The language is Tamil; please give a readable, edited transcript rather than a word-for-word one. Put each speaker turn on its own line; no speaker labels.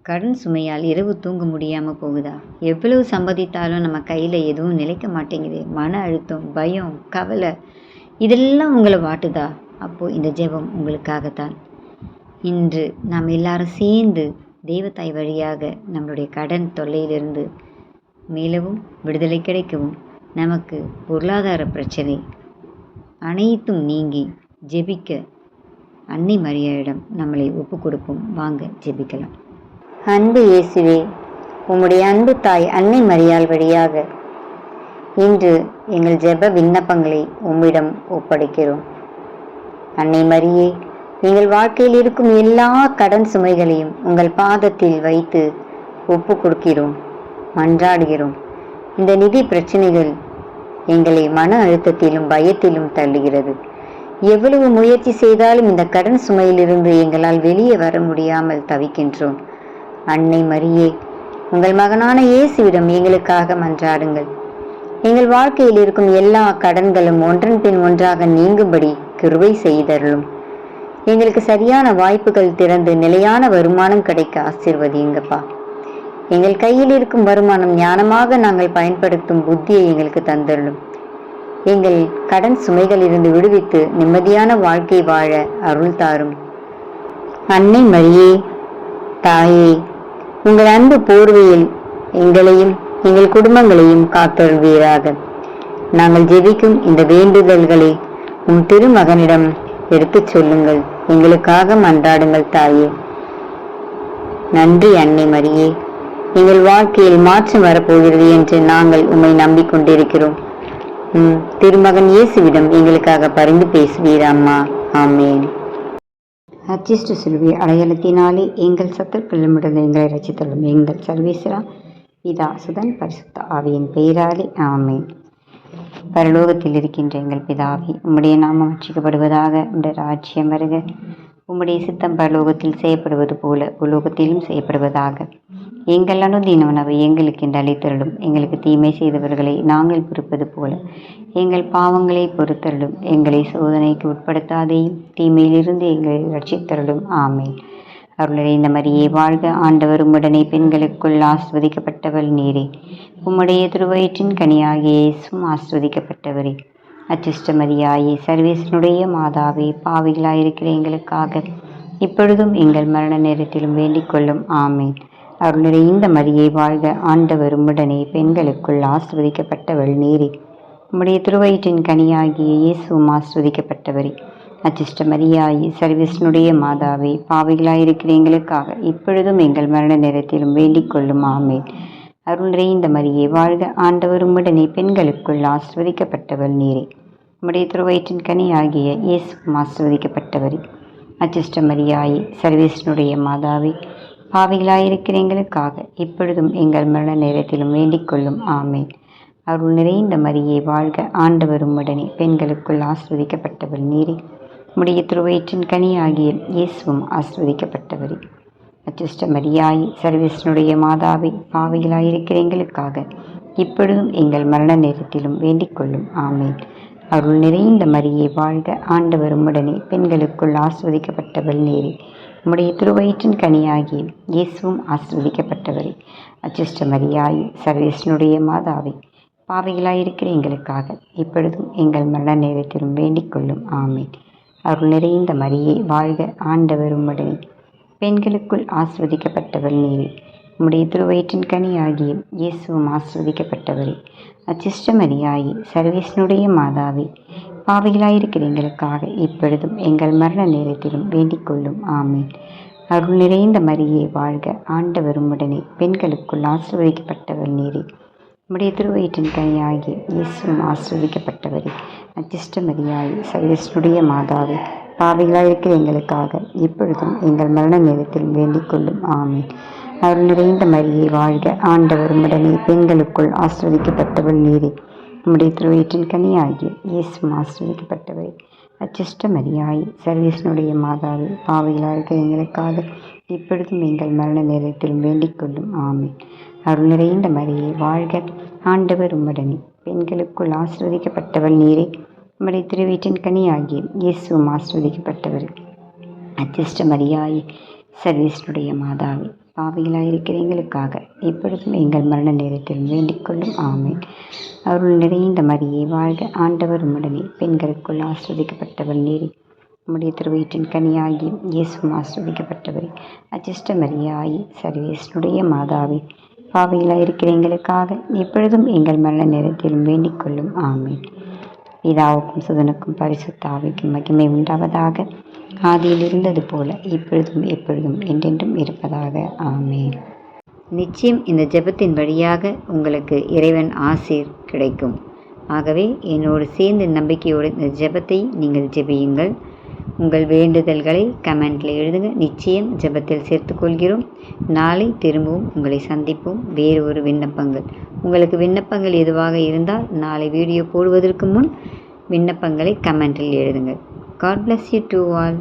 கடன் சுமையால் இரவு தூங்க முடியாமல் போகுதா? எவ்வளவு சம்பாதித்தாலும் நம்ம கையில் எதுவும் நிலைக்க மாட்டேங்குது. மன அழுத்தம், பயம், கவலை இதெல்லாம் உங்களை வாட்டுதா? அப்போது இந்த ஜெபம் உங்களுக்காகத்தான். இன்று நாம் எல்லாரும் சேர்ந்து தெய்வத்தாய் வழியாக நம்மளுடைய கடன் தொல்லையிலிருந்து மீளவும் விடுதலை கிடைக்கவும், நமக்கு பொருளாதார பிரச்சனை அனைத்தும் நீங்கி ஜெபிக்க அன்னை மரியாளிடம் நம்மளை ஒப்பு கொடுப்போம். வாங்க ஜெபிக்கலாம். அன்பு இயேசுவே, உம்முடைய அன்பு தாய் அன்னை மரியாள் வழியாக இன்று எங்கள் ஜெப விண்ணப்பங்களை உம்மிடம் ஒப்படைக்கிறோம். அன்னை மரியே, எங்கள் வாழ்க்கையில் இருக்கும் எல்லா கடன் சுமைகளையும் உங்கள் பாதத்தில் வைத்து ஒப்பு கொடுக்கிறோம், மன்றாடுகிறோம். இந்த நிதி பிரச்சனைகள் எங்களை மன அழுத்தத்திலும் பயத்திலும் தள்ளுகிறது. எவ்வளவு முயற்சி செய்தாலும் இந்த கடன் சுமையிலிருந்து எங்களால் வெளியே வர முடியாமல் தவிக்கின்றோம். அன்னை மரியே, உங்கள் மகனான இயேசுவிடம் எங்களுக்காக மன்றாடுங்கள். எங்கள் வாழ்க்கையில் இருக்கும் எல்லா கடன்களும் ஒன்றன் பின் ஒன்றாக நீங்கும்படி கிருபை செய்தருளும். எங்களுக்கு சரியான வாய்ப்புகள் திறந்து நிலையான வருமானம் கிடைக்க ஆசீர்வதியுங்கப்பா. எங்கள் கையில் இருக்கும் வருமானம் ஞானமாக நாங்கள் பயன்படுத்தும் புத்தியை எங்களுக்கு தந்தருளும். எங்கள் கடன் சுமைகளிலிருந்து விடுவித்து நிம்மதியான வாழ்க்கை வாழ அருள் தாரும். அன்னை மரியே தாயே, உங்கள் அன்பு போர்வையில் எங்களையும் எங்கள் குடும்பங்களையும் காத்தருள்வீராக. நாங்கள் ஜெபிக்கும் இந்த வேண்டுதல்களை உம் திருமகனிடம் எடுத்துச் சொல்லுங்கள். எங்களுக்காக மன்றாடுங்கள் தாயே. நன்றி அன்னை மரியே. எங்கள் வாழ்க்கையில் மாற்றம் வரப்போகிறது என்று நாங்கள் உம்மை நம்பிக்கொண்டிருக்கிறோம். திருமகன் இயேசுவிடம் எங்களுக்காக பரிந்து பேசுவீர் அம்மா. ஆமேன். அச்சிஷ்ட சிலுவை அடையாளத்தினாலே எங்கள் சத்துருக்களிடமிருந்து எங்களை ரட்சித்தருளும். எங்கள் சர்வேஸ்வரா பிதா சுதன் பரிசுத்த ஆவியின் பெயராலே ஆமேன். பரலோகத்தில் இருக்கின்ற எங்கள் பிதாவே, உம்முடைய நாமம் ரட்சிக்கப்படுவதாக. உம்முடைய ராஜ்யம் வருக. உம்முடைய சித்தம் பரலோகத்தில் செய்யப்படுவது போல உலோகத்திலும் செய்யப்படுவதாக. எங்கள் அனுதின உணவை எங்களுக்கு என்று அளித்தருளும். எங்களுக்கு தீமை செய்தவர்களை நாங்கள் பொறுப்பது போல எங்கள் பாவங்களை பொறுத்தருளும். எங்களை சோதனைக்கு உட்படுத்தாதேயும், தீமையிலிருந்து எங்களை ரட்சித்தருளும். ஆமேன். அருள் நிறைந்த மரியே வாழ்க. ஆண்டவர் உம்முடனே பெண்களுக்குள் ஆஸ்வதிக்கப்பட்டவள் நீரே. உம்முடைய திருவயிற்றின் கனியாகிய இயேசுவும் ஆஸ்வதிக்கப்பட்டவரே. அச்சிஷ்ட மரியாயே, சர்வேசனுடைய மாதாவே, பாவிகளாயிருக்கிற எங்களுக்காக இப்பொழுதும் எங்கள் மரண நேரத்திலும் வேண்டிக் கொள்ளும். ஆமேன். அருள் நிறைந்த மரியே வாழ்க. ஆண்டவர் உம்முடனே பெண்களுக்குள் ஆஸ்வதிக்கப்பட்டவள் நீரே. உம்முடைய திருவயிற்றின் கனியாகிய இயேசுவும் ஆஸ்வதிக்கப்பட்டவரே. அச்சிஷ்ட மரியாயே, சர்வேசனுடைய மாதாவே, பாவிகளாயிருக்கிற எங்களுக்காக இப்பொழுதும் எங்கள் மரண நேரத்திலும் வேண்டிக் கொள்ளும். ஆமேன். அருள் நிறைந்த மரியே வாழ்க. ஆண்டவர் உம்முடனே பெண்களுக்குள் ஆஸ்வதிக்கப்பட்டவள் நீரே. உம்முடைய திருவயிற்றின் கனியாகிய இயேசுவும் ஆஸ்வதிக்கப்பட்டவரே. அச்சிஷ்ட மரியாயே, சர்வேசனுடைய மாதாவே, பாவிகளாயிருக்கிற எங்களுக்காக இப்பொழுதும் எங்கள் மரண நேரத்திலும் வேண்டிக் கொள்ளும். ஆமேன். அருள் நிறைந்த மரியே வாழ்க. ஆண்டவர் உம்முடனே பெண்களுக்குள் ஆஸ்வதிக்கப்பட்டவள் நீரே. உம்முடைய திருவயிற்றின் கனியாகிய இயேசுவும் ஆஸ்வதிக்கப்பட்டவரே. அச்சிஷ்ட மரியாயே, சர்வேசனுடைய மாதாவே, பாவிகளாயிருக்கிற எங்களுக்காக இப்பொழுதும் எங்கள் மரண நேரத்திலும் வேண்டிக் கொள்ளும். ஆமேன். அருள் நிறைந்த மரியே வாழ்க. ஆண்டவர் உம்முடனே பெண்களுக்குள் ஆஸ்வதிக்கப்பட்டவள் நீரே. உம்முடைய திருவயிற்றின் கனியாகிய இயேசுவும் ஆஸ்வதிக்கப்பட்டவரே. அச்சிஷ்ட மரியாயே, சர்வேசனுடைய மாதாவே, பாவிகளாயிருக்கிற எங்களுக்காக இப்பொழுதும் எங்கள் மரண நேரத்திலும் வேண்டிக் கொள்ளும். ஆமேன். அருள் நிறைந்த மரியே வாழ்க. ஆண்டவர் உம்முடனே பெண்களுக்குள் ஆஸ்வதிக்கப்பட்டவள் நீரே. உம்முடைய திருவயிற்றின் கனியாகிய இயேசுவும் ஆஸ்வதிக்கப்பட்டவரே. அச்சிஷ்ட மரியாயே, சர்வேசனுடைய மாதாவே, பாவிகளாயிருக்கிற எங்களுக்காக இப்பொழுதும் எங்கள் மரண நேரத்திலும் வேண்டிக் கொள்ளும். ஆமேன். அருள் நிறைந்த மரியே வாழ்க. ஆண்டவர் உம்முடனே பெண்களுக்குள் ஆஸ்வதிக்கப்பட்டவள் நீரே. உம்முடைய திருவயிற்றின் கனியாகிய இயேசுவும் ஆஸ்வதிக்கப்பட்டவரே. அச்சிஷ்ட மரியாயே, சர்வேசனுடைய மாதாவே, பாவிகளாயிருக்கிற எங்களுக்காக இப்பொழுதும் எங்கள் மரண நேரத்திலும் வேண்டிக் கொள்ளும். ஆமேன். அருள் நிறைந்த மரியே வாழ்க. ஆண்டவர் உம்முடனே பெண்களுக்குள் ஆஸ்வதிக்கப்பட்டவள் நீரே. உம்முடைய திருவயிற்றின் கனியாகிய இயேசுவும் ஆஸ்வதிக்கப்பட்டவரே. அச்சிஷ்ட மரியாயே, சர்வேசனுடைய மாதாவே, பாவிகளாயிருக்கிற எங்களுக்காக இப்பொழுதும் எங்கள் மரண நேரத்திலும் வேண்டிக் கொள்ளும். ஆமேன். அருள் நிறைந்த மரியே வாழ்க. ஆண்டவர் உம்முடனே பெண்களுக்குள் ஆஸ்வதிக்கப்பட்டவள் நீரே. உம்முடைய திருவயிற்றின் கனியாகிய இயேசுவும் ஆஸ்வதிக்கப்பட்டவரே. அச்சிஷ்ட மரியாயே, சர்வேசனுடைய மாதாவே, பாவிகளாக இருக்கிற எங்களுக்காக இப்பொழுதும் எங்கள் மரண நேரத்தில் வேண்டிக் கொள்ளும் ஆமேன். அருள் நிறைந்த மரியே வாழ்க, ஆண்டவர் உம்முடனே, பெண்களுக்குள் ஆஸ்வதிக்கப்பட்டவள் நீரே. உம்முடைய திருவயிற்றின் கனியாகி இயேசுவும் ஆஸ்வதிக்கப்பட்டவரே. அச்சிஷ்ட மரியாயே, சர்வேசனுடைய மாதாவே, பாவிகளாக இருக்கிற எங்களுக்காக இப்பொழுதும் எங்கள் மரண நேரத்திலும் வேண்டிக் கொள்ளும் ஆமேன். பிதாவுக்கும் சுதனுக்கும் பரிசுத்த ஆவிக்கும் மகிமை உண்டாவதாக. ஆதியில் இருந்தது போல இப்பொழுதும் எப்பொழுதும் என்றென்றும் இருப்பதாக ஆமேன். நிச்சயம் இந்த ஜெபத்தின் வழியாக உங்களுக்கு இறைவன் ஆசீர் கிடைக்கும். ஆகவே என்னோடு சேர்ந்து நம்பிக்கையோடு இந்த ஜெபத்தை நீங்கள் ஜெபியுங்கள். உங்கள் வேண்டுதல்களை கமெண்டில் எழுதுங்க. நிச்சயம் ஜெபத்தில் சேர்த்துக்கொள்கிறோம். நாளை திரும்பவும் உங்களை சந்திப்போம். வேறு ஒரு விண்ணப்பங்கள், உங்களுக்கு விண்ணப்பங்கள் எதுவாக இருந்தால் நாளை வீடியோ போடுவதற்கு முன் விண்ணப்பங்களை கமெண்டில் எழுதுங்கள். God bless you to all.